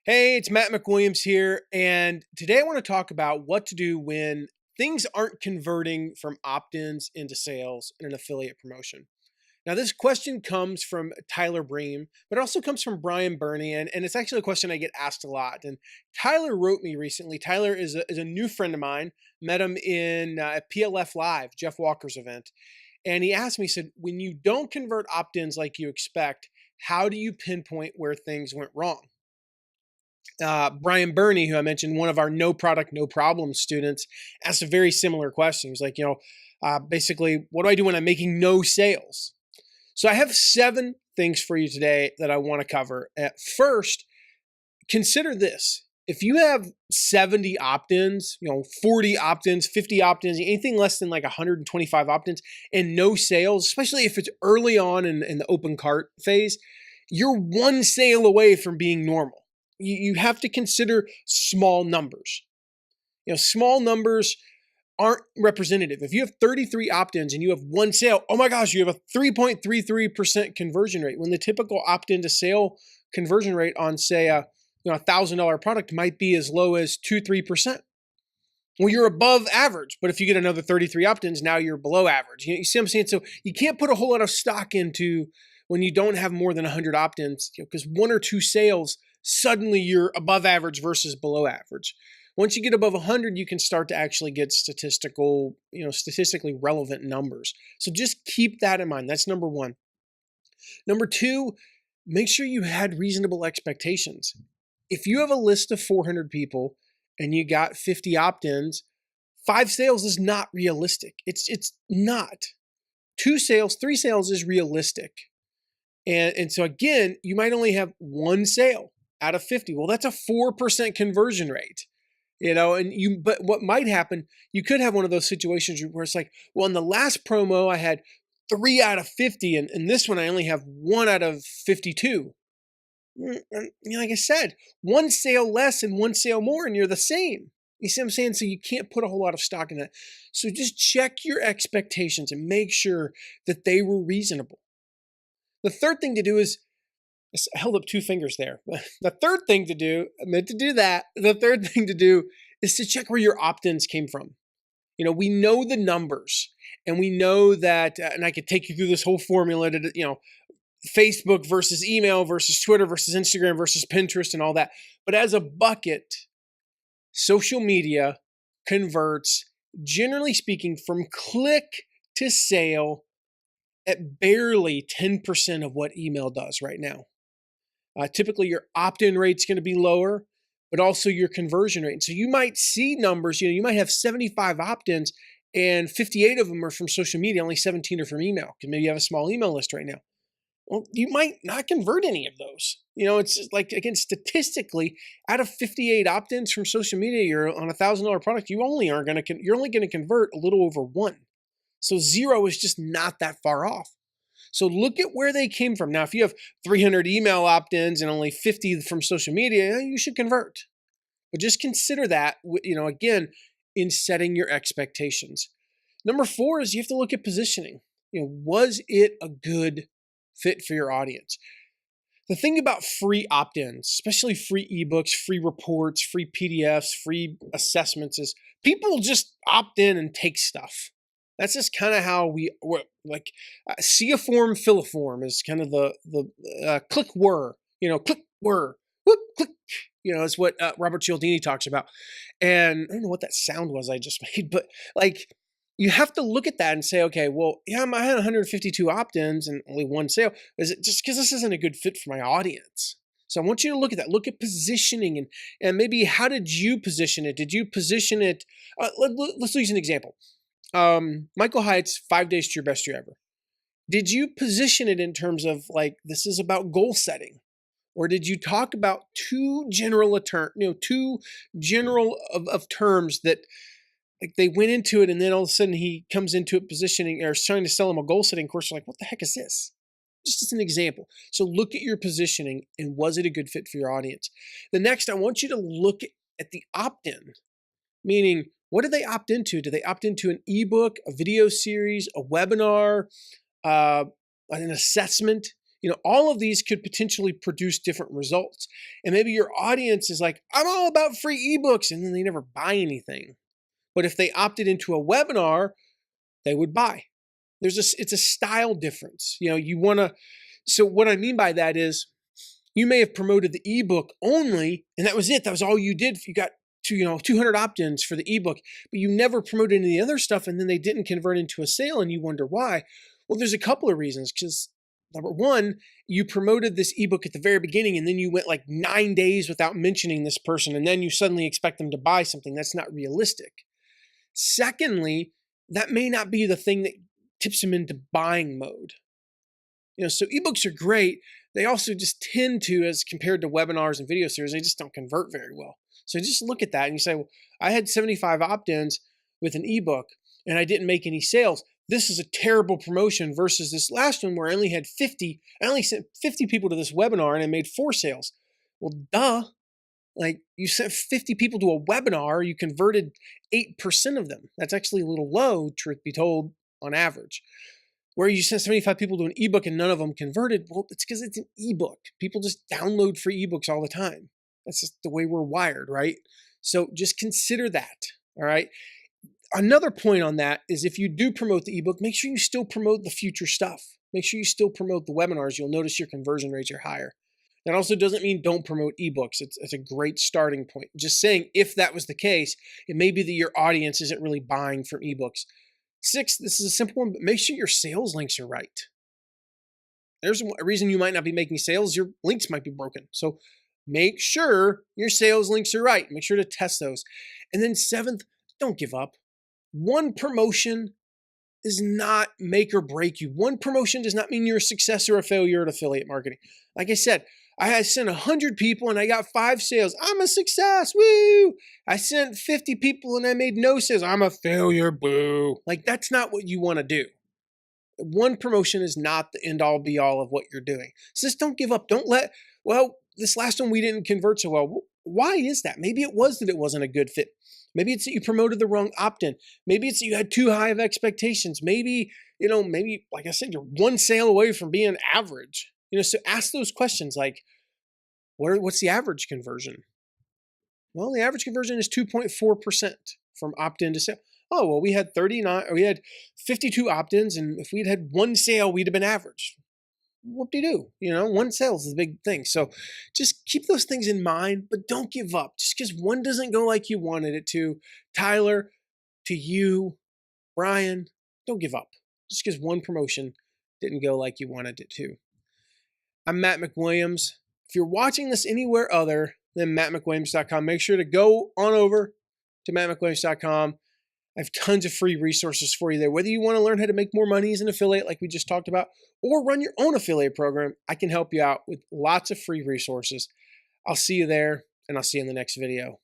Hey, it's Matt McWilliams here, and today I want to talk about what to do when things aren't converting from opt-ins into sales in an affiliate promotion. Now, this question comes from Tyler Bream, but it also comes from Brian Burney, and it's actually a question I get asked a lot. And Tyler wrote me recently. Tyler is a new friend of mine, met him in PLF Live, Jeff Walker's event. And he asked me, he said, when you don't convert opt-ins like you expect, how do you pinpoint where things went wrong? Brian Burney, who I mentioned, one of our no product, no problem students, asked a very similar question. He was like, basically, what do I do when I'm making no sales? So I have 7 things for you today that I want to cover. At first, consider this. If you have 70 opt-ins, 40 opt-ins, 50 opt-ins, anything less than like 125 opt-ins and no sales, especially if it's early on in the open cart phase, you're one sale away from being normal. You have to consider small numbers. Small numbers aren't representative. If you have 33 opt-ins and you have one sale, oh my gosh, you have a 3.33% conversion rate when the typical opt-in to sale conversion rate on, say, a $1,000 product might be as low as 2-3%. Well, you're above average, but if you get another 33 opt-ins, now you're below average. You see what I'm saying? So you can't put a whole lot of stock into when you don't have more than 100 opt-ins, because 1 or 2 sales, suddenly you're above average versus below average. Once you get above 100, you can start to actually get statistically relevant numbers. So just keep that in mind. That's number 1. Number 2, make sure you had reasonable expectations. If you have a list of 400 people and you got 50 opt-ins, 5 sales is not realistic. It's not. 2 sales, 3 sales is realistic. And so again, you might only have 1 sale out of 50. Well, that's a 4% conversion rate. But what might happen, you could have one of those situations where it's like, well, in the last promo, I had 3 out of 50, and this one I only have 1 out of 52. Like I said, 1 sale less and 1 sale more, and you're the same. You see what I'm saying? So you can't put a whole lot of stock in that. So just check your expectations and make sure that they were reasonable. The third thing to do is, I held up 2 fingers there. The third thing to do, I meant to do that. The third thing to do is to check where your opt-ins came from. We know the numbers, and we know that, and I could take you through this whole formula to, Facebook versus email versus Twitter versus Instagram versus Pinterest and all that. But as a bucket, social media converts, generally speaking, from click to sale at barely 10% of what email does right now. Typically, your opt-in rate's going to be lower, but also your conversion rate. So you might see numbers, you might have 75 opt-ins and 58 of them are from social media, only 17 are from email, because maybe you have a small email list right now. Well, you might not convert any of those. It's just like, again, statistically, out of 58 opt-ins from social media, you're on a $1,000 product, you're only going to convert a little over 1. So 0 is just not that far off. So look at where they came from. Now, if you have 300 email opt-ins and only 50 from social media, you should convert. But just consider that, again, in setting your expectations. Number 4 is you have to look at positioning. Was it a good fit for your audience? The thing about free opt-ins, especially free ebooks, free reports, free PDFs, free assessments, is people just opt in and take stuff. That's just kind of how we work. Like, see a form, fill a form is kind of the click whir, click whir, whoop, click, is what Robert Cialdini talks about. And I don't know what that sound was I just made, but like, you have to look at that and say, okay, well, yeah, I had 152 opt-ins and only 1 sale. Is it just because this isn't a good fit for my audience? So I want you to look at that. Look at positioning and maybe how did you position it? Did you position it? Let's use an example. Michael Hyatt's 5 Days to Your Best Year Ever. Did you position it in terms of like, this is about goal setting? Or did you talk about two general of terms that, like, they went into it and then all of a sudden he comes into it positioning or trying to sell them a goal setting course? Like, what the heck is this? Just as an example. So look at your positioning and was it a good fit for your audience? The next, I want you to look at the opt-in, meaning what do they opt into? Do they opt into an ebook, a video series, a webinar, an assessment? All of these could potentially produce different results. And maybe your audience is like, I'm all about free ebooks, and then they never buy anything. But if they opted into a webinar, they would buy. It's a style difference. You want to, so what I mean by that is you may have promoted the ebook only, and that was it. That was all you did. You got 200 opt-ins for the ebook, but you never promoted any other stuff, and then they didn't convert into a sale, and you wonder why. Well, there's a couple of reasons. Because number one, you promoted this ebook at the very beginning, and then you went like 9 days without mentioning this person, and then you suddenly expect them to buy something. That's not realistic. Secondly, that may not be the thing that tips them into buying mode. So ebooks are great. They also just tend to, as compared to webinars and video series, they just don't convert very well. So just look at that and you say, well, I had 75 opt-ins with an ebook and I didn't make any sales. This is a terrible promotion versus this last one where I only had 50. I only sent 50 people to this webinar and I made 4 sales. Well, duh. Like, you sent 50 people to a webinar, you converted 8% of them. That's actually a little low, truth be told, on average. Where you sent 75 people to an ebook and none of them converted, well, it's because it's an ebook. People just download free ebooks all the time. That's just the way we're wired, right? So just consider that, all right? Another point on that is if you do promote the ebook, make sure you still promote the future stuff. Make sure you still promote the webinars. You'll notice your conversion rates are higher. That also doesn't mean don't promote ebooks. It's a great starting point. Just saying, if that was the case, it may be that your audience isn't really buying from ebooks. 6, this is a simple one, but make sure your sales links are right. There's a reason you might not be making sales. Your links might be broken. So make sure your sales links are right. Make sure to test those. And then 7th, don't give up. One promotion does not make or break you. One promotion does not mean you're a success or a failure at affiliate marketing. Like I said, I had sent 100 people and I got 5 sales. I'm a success. Woo! I sent 50 people and I made no sales. I'm a failure. Boo. Like, that's not what you want to do. One promotion is not the end all be all of what you're doing. So just don't give up. Well, this last one we didn't convert so well. Why is that? Maybe it was that it wasn't a good fit. Maybe it's that you promoted the wrong opt-in. Maybe it's that you had too high of expectations. Maybe, like I said, you're 1 sale away from being average. So ask those questions like, what's the average conversion? Well, the average conversion is 2.4% from opt-in to sale. Oh, well, we had 52 opt-ins, and if we'd had 1 sale, we'd have been average. Whoop-de-doo. 1 sale is the big thing. So just keep those things in mind, but don't give up. Just because one doesn't go like you wanted it to, Tyler, to you, Brian, don't give up. Just because one promotion didn't go like you wanted it to. I'm Matt McWilliams. If you're watching this anywhere other than mattmcwilliams.com, make sure to go on over to mattmcwilliams.com. I have tons of free resources for you there. Whether you want to learn how to make more money as an affiliate like we just talked about, or run your own affiliate program, I can help you out with lots of free resources. I'll see you there, and I'll see you in the next video.